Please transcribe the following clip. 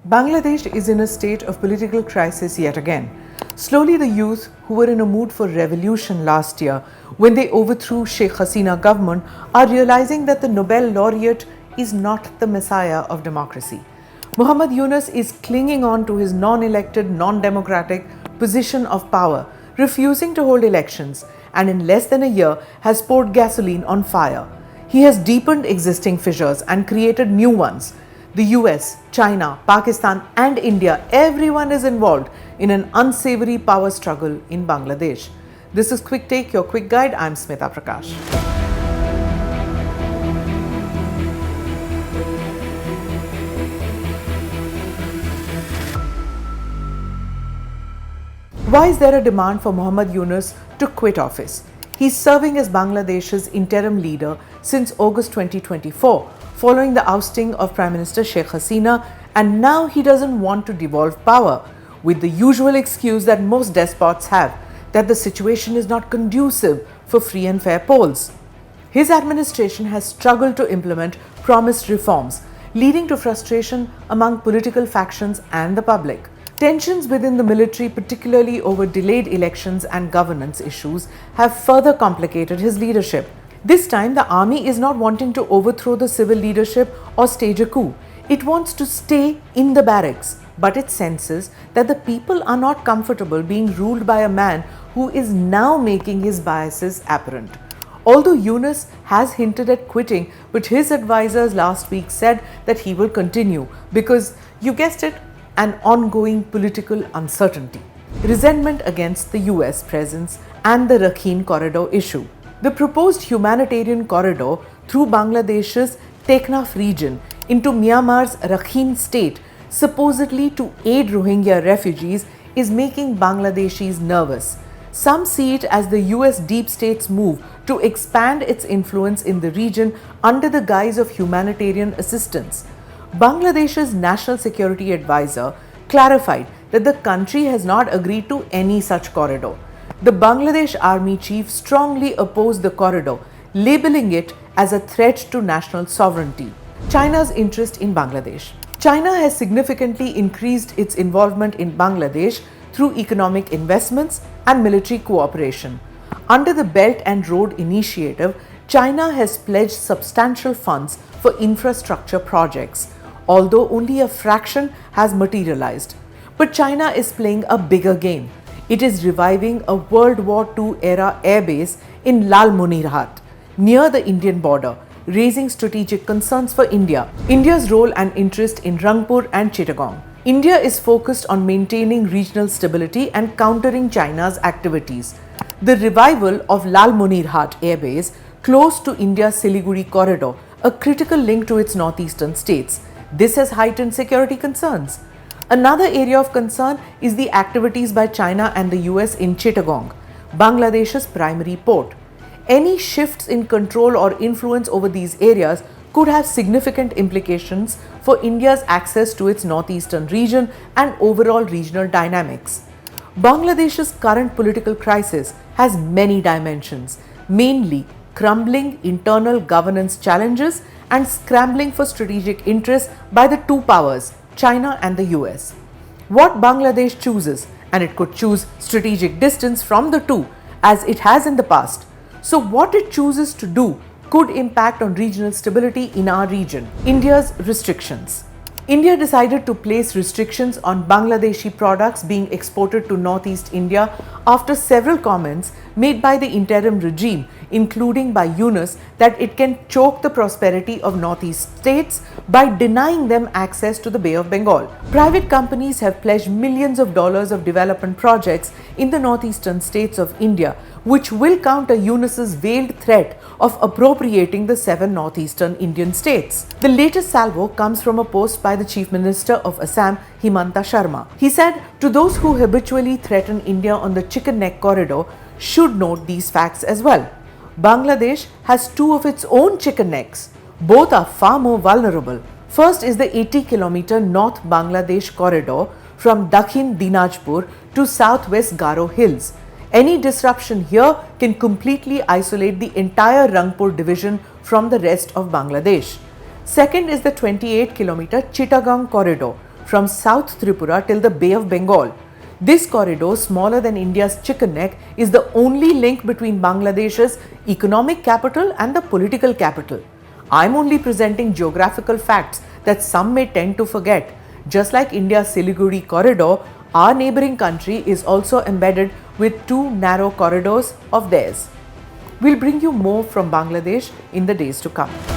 Bangladesh is in a state of political crisis yet again. Slowly, the youth who were in a mood for revolution last year when they overthrew Sheikh Hasina government are realizing that the Nobel laureate is not the messiah of democracy. Muhammad Yunus is clinging on to his non-elected, non-democratic position of power, refusing to hold elections, and in less than a year has poured gasoline on fire. He has deepened existing fissures and created new ones. The US, China, Pakistan and India, everyone is involved in an unsavory power struggle in Bangladesh. This is Quick Take, your quick guide. I'm Smita Prakash. Why is there a demand for Muhammad Yunus to quit office? He's serving as Bangladesh's interim leader since August 2024, following the ousting of Prime Minister Sheikh Hasina, and now he doesn't want to devolve power, with the usual excuse that most despots have, that the situation is not conducive for free and fair polls. His administration has struggled to implement promised reforms, leading to frustration among political factions and the public. Tensions within the military, particularly over delayed elections and governance issues, have further complicated his leadership. This time, the army is not wanting to overthrow the civil leadership or stage a coup. It wants to stay in the barracks, but it senses that the people are not comfortable being ruled by a man who is now making his biases apparent. Although Yunus has hinted at quitting, but his advisors last week said that he will continue because, you guessed it, an ongoing political uncertainty, resentment against the US presence and the Rahim corridor issue. The proposed humanitarian corridor through Bangladesh's Teknaf region into Myanmar's Rakhine state, supposedly to aid Rohingya refugees, is making Bangladeshis nervous. Some see it as the US deep state's move to expand its influence in the region under the guise of humanitarian assistance. Bangladesh's National Security Advisor clarified that the country has not agreed to any such corridor. The Bangladesh Army Chief strongly opposed the corridor, labeling it as a threat to national sovereignty. China's interest in Bangladesh. China has significantly increased its involvement in Bangladesh through economic investments and military cooperation. Under the Belt and Road Initiative, China has pledged substantial funds for infrastructure projects, although only a fraction has materialized. But China is playing a bigger game. It is reviving a World War II era airbase in Lalmonirhat, near the Indian border, raising strategic concerns for India. India's role and interest in Rangpur and Chittagong. India is focused on maintaining regional stability and countering China's activities. The revival of Lalmonirhat airbase close to India's Siliguri corridor, a critical link to its northeastern states. This has heightened security concerns. Another area of concern is the activities by China and the US in Chittagong, Bangladesh's primary port. Any shifts in control or influence over these areas could have significant implications for India's access to its northeastern region and overall regional dynamics. Bangladesh's current political crisis has many dimensions, mainly crumbling internal governance challenges and scrambling for strategic interests by the two powers, China and the US. What Bangladesh chooses, and it could choose strategic distance from the two, as it has in the past. So what it chooses to do could impact on regional stability in our region. India's restrictions. India decided to place restrictions on Bangladeshi products being exported to Northeast India after several comments made by the interim regime, including by Yunus, that it can choke the prosperity of Northeast states by denying them access to the Bay of Bengal. Private companies have pledged millions of dollars of development projects in the northeastern states of India, which will counter Yunus's veiled threat of appropriating the 7 northeastern Indian states. The latest salvo comes from a post by the Chief Minister of Assam, Himanta Sharma. He said, "To those who habitually threaten India on the chicken neck corridor should note these facts as well. Bangladesh has 2 of its own chicken necks. Both are far more vulnerable. First is the 80-kilometer North Bangladesh corridor from Dakhin Dinajpur to southwest Garo Hills. Any disruption here can completely isolate the entire Rangpur division from the rest of Bangladesh. Second is the 28-kilometer Chittagong corridor from South Tripura till the Bay of Bengal. This corridor, smaller than India's chicken neck, is the only link between Bangladesh's economic capital and the political capital. I'm only presenting geographical facts that some may tend to forget. Just like India's Siliguri corridor, our neighboring country is also embedded with two narrow corridors of theirs. We'll bring you more from Bangladesh in the days to come.